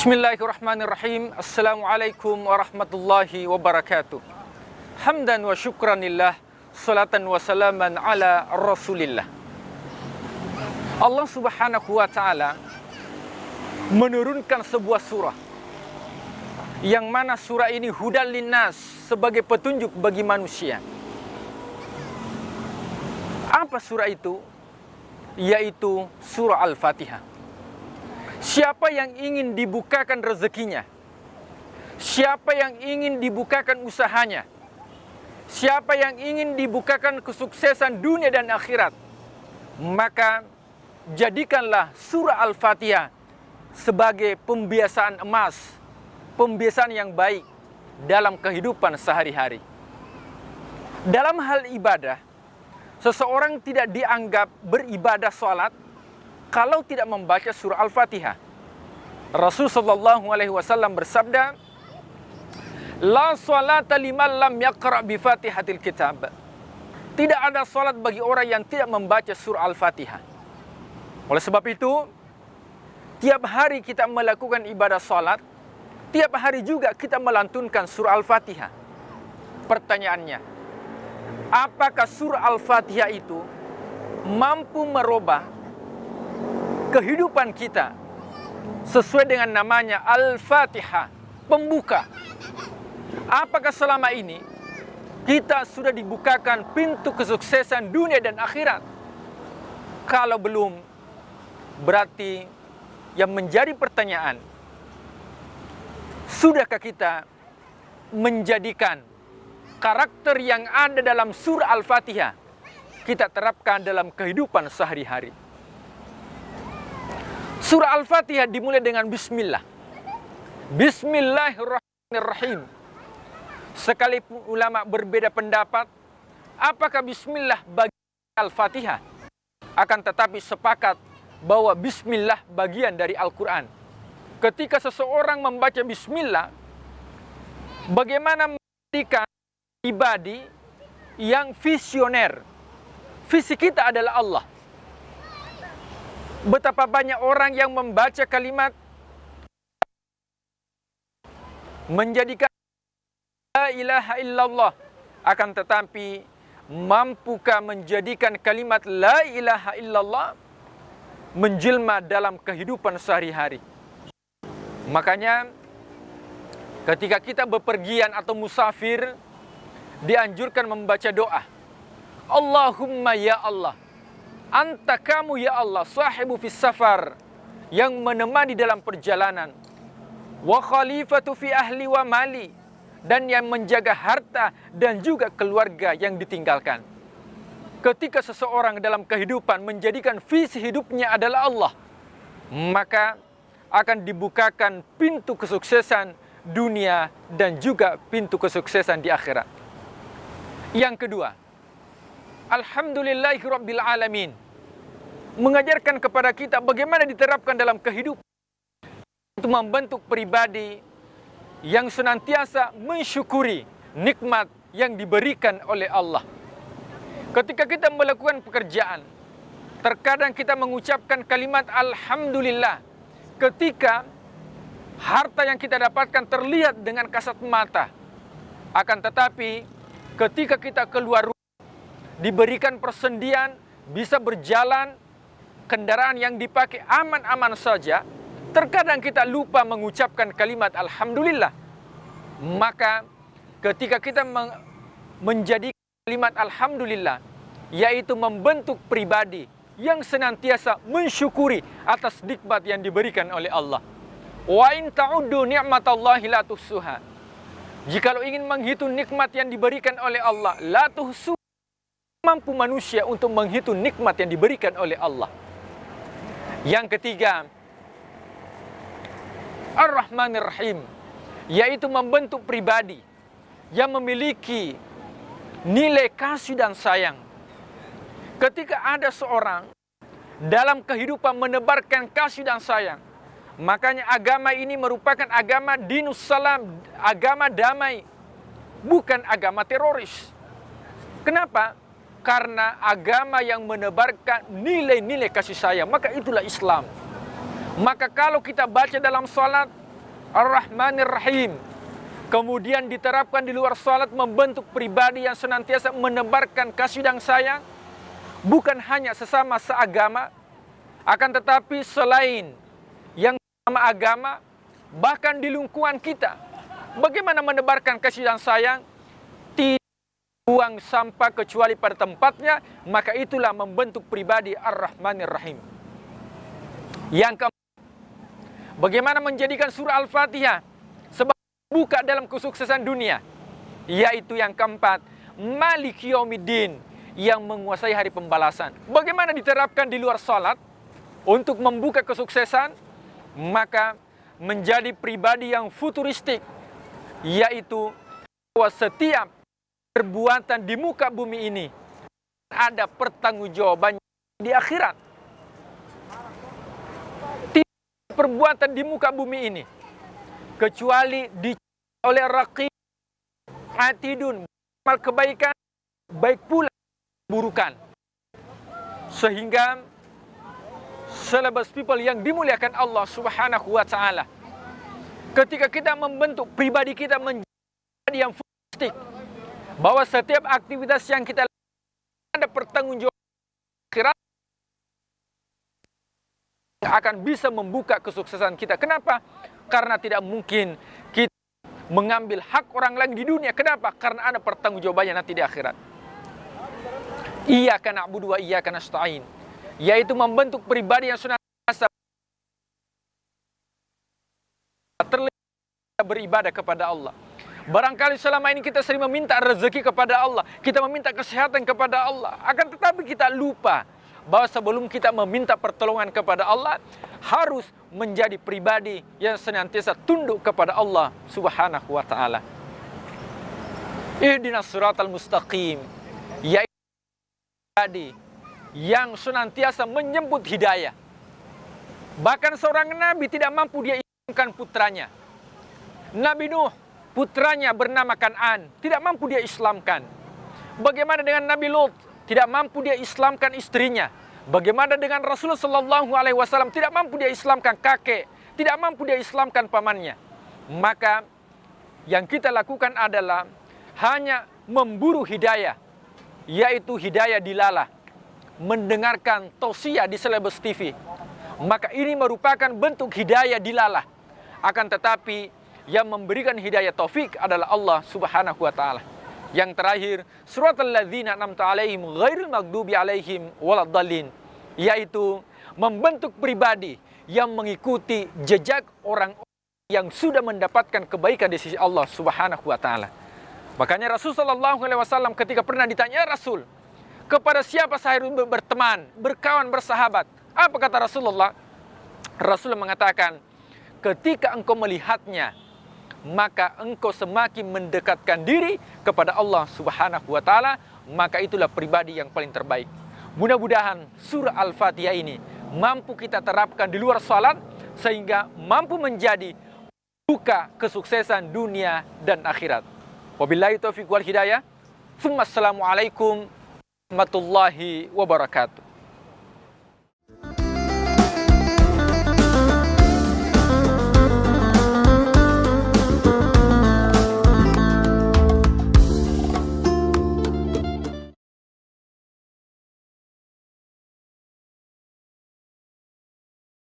Bismillahirrahmanirrahim. Assalamualaikum warahmatullahi wabarakatuh. Hamdan wa syukranillah, salatan wa salaman ala rasulillah. Allah subhanahu wa ta'ala menurunkan sebuah surah, yang mana surah ini hudal linnas, sebagai petunjuk bagi manusia. Apa surah itu? Yaitu surah Al-Fatihah. Siapa yang ingin dibukakan rezekinya, siapa yang ingin dibukakan usahanya, siapa yang ingin dibukakan kesuksesan dunia dan akhirat, maka jadikanlah surah Al-Fatihah sebagai pembiasaan emas, pembiasaan yang baik dalam kehidupan sehari-hari. Dalam hal ibadah, seseorang tidak dianggap beribadah salat kalau tidak membaca surah Al-Fatihah. Rasul sallallahu alaihi wasallam bersabda, "La salata liman lam yaqra bi Fatihatil Kitab." Tidak ada salat bagi orang yang tidak membaca surah Al-Fatihah. Oleh sebab itu, tiap hari kita melakukan ibadah salat, tiap hari juga kita melantunkan surah Al-Fatihah. Pertanyaannya, apakah surah Al-Fatihah itu mampu merubah kehidupan kita sesuai dengan namanya Al-Fatihah, pembuka? Apakah selama ini kita sudah dibukakan pintu kesuksesan dunia dan akhirat? Kalau belum, berarti yang menjadi pertanyaan, sudahkah kita menjadikan karakter yang ada dalam surah Al-Fatihah kita terapkan dalam kehidupan sehari-hari? Surah Al-Fatihah dimulai dengan Bismillah. Bismillahirrahmanirrahim. Sekalipun ulama berbeda pendapat, apakah Bismillah bagian Al-Fatihah, akan tetapi sepakat bahwa Bismillah bagian dari Al-Quran. Ketika seseorang membaca Bismillah, bagaimana menjadikan pribadi yang visioner. Visi kita adalah Allah. Betapa banyak orang yang membaca kalimat menjadikan la ilaha illallah, akan tetapi mampukah menjadikan kalimat la ilaha illallah menjelma dalam kehidupan sehari-hari? Makanya ketika kita bepergian atau musafir, dianjurkan membaca doa. Allahumma ya Allah, Anta kamu ya Allah, sahibu fis safar, yang menemani dalam perjalanan, wa khalifatu fi ahli wa mali, dan yang menjaga harta dan juga keluarga yang ditinggalkan. Ketika seseorang dalam kehidupan menjadikan visi hidupnya adalah Allah, maka akan dibukakan pintu kesuksesan dunia dan juga pintu kesuksesan di akhirat. Yang kedua, Alhamdulillahirabbil alamin, mengajarkan kepada kita bagaimana diterapkan dalam kehidupan untuk membentuk pribadi yang senantiasa mensyukuri nikmat yang diberikan oleh Allah. Ketika kita melakukan pekerjaan, terkadang kita mengucapkan kalimat Alhamdulillah ketika harta yang kita dapatkan terlihat dengan kasat mata. Akan tetapi ketika kita keluar rumah, diberikan persendian, bisa berjalan, kendaraan yang dipakai aman-aman saja, terkadang kita lupa mengucapkan kalimat Alhamdulillah. Maka ketika kita menjadi kalimat Alhamdulillah, yaitu membentuk pribadi yang senantiasa mensyukuri atas nikmat yang diberikan oleh Allah. Wa in ta'uddu ni'matallahi la tuhsuha. Jikalau ingin menghitung nikmat yang diberikan oleh Allah, la tuhsuha, mampu manusia untuk menghitung nikmat yang diberikan oleh Allah. Yang ketiga, Ar-Rahmanir-Rahim, yaitu membentuk pribadi yang memiliki nilai kasih dan sayang. Ketika ada seorang dalam kehidupan menebarkan kasih dan sayang, makanya agama ini merupakan agama dinus salam, agama damai, bukan agama teroris. Kenapa? Karena agama yang menebarkan nilai-nilai kasih sayang, maka itulah Islam. Maka kalau kita baca dalam salat, Ar-Rahmanir Rahim. Kemudian diterapkan di luar salat, membentuk pribadi yang senantiasa menebarkan kasih dan sayang, bukan hanya sesama seagama, akan tetapi selain yang sama agama, bahkan di lingkungan kita. Bagaimana menebarkan kasih dan sayang? Tidak buang sampah kecuali pada tempatnya, maka itulah membentuk pribadi Ar-Rahmanir Rahim. Yang keempat, bagaimana menjadikan surah Al-Fatihah sebagai buka dalam kesuksesan dunia? Yaitu yang keempat, Maliki Yaumiddin, yang menguasai hari pembalasan. Bagaimana diterapkan di luar salat untuk membuka kesuksesan? Maka menjadi pribadi yang futuristik, yaitu bahwa setiap perbuatan di muka bumi ini ada pertanggungjawabannya di akhirat. Tidak perbuatan di muka bumi ini kecuali dicatat oleh Raqib Atidun, amal kebaikan baik pula keburukan. Sehingga celebs people yang dimuliakan Allah Subhanahu wa taala, ketika kita membentuk pribadi kita menjadi yang futuristik, bahwa setiap aktivitas yang kita lakukan ada pertanggungjawaban akhirat, akan bisa membuka kesuksesan kita. Kenapa? Karena tidak mungkin kita mengambil hak orang lain di dunia. Kenapa? Karena ada pertanggungjawabannya nanti di akhirat. Iyyaka na'budu wa iyyaka nasta'in, yaitu membentuk pribadi yang senantiasa terlibat beribadah kepada Allah. Barangkali selama ini kita sering meminta rezeki kepada Allah, kita meminta kesehatan kepada Allah, akan tetapi kita lupa bahwa sebelum kita meminta pertolongan kepada Allah, harus menjadi pribadi yang senantiasa tunduk kepada Allah Subhanahu wa taala. Ihdinas siratal mustaqim, yaitu pribadi yang senantiasa menyebut hidayah. Bahkan seorang nabi tidak mampu dia islamkan putranya. Nabi Nuh, putranya bernama Kan'an, tidak mampu dia islamkan. Bagaimana dengan Nabi Lut? Tidak mampu dia islamkan istrinya. Bagaimana dengan Rasulullah Sallallahu Alaihi Wasallam? Tidak mampu dia islamkan kakek, tidak mampu dia islamkan pamannya. Maka yang kita lakukan adalah hanya memburu hidayah, yaitu hidayah dilalah, mendengarkan tausiah di Celebes TV. Maka ini merupakan bentuk hidayah dilalah. Akan tetapi yang memberikan hidayah taufik adalah Allah Subhanahu wa taala. Yang terakhir, suratal ladzina an'amta 'alaihim ghairil maghdubi 'alaihim waladdallin, yaitu membentuk pribadi yang mengikuti jejak orang yang sudah mendapatkan kebaikan di sisi Allah Subhanahu wa taala. Makanya Rasulullah sallallahu alaihi wasallam ketika pernah ditanya, Rasul, kepada siapa saya berteman, berkawan, bersahabat? Apa kata Rasulullah? Rasulullah mengatakan, ketika engkau melihatnya, maka engkau semakin mendekatkan diri kepada Allah Subhanahu wa taala, maka itulah pribadi yang paling terbaik. Mudah-mudahan surah Al-Fatihah ini mampu kita terapkan di luar salat, sehingga mampu menjadi buka kesuksesan dunia dan akhirat. Wabillahi taufiq wal hidayah. Assalamualaikum warahmatullahi wabarakatuh.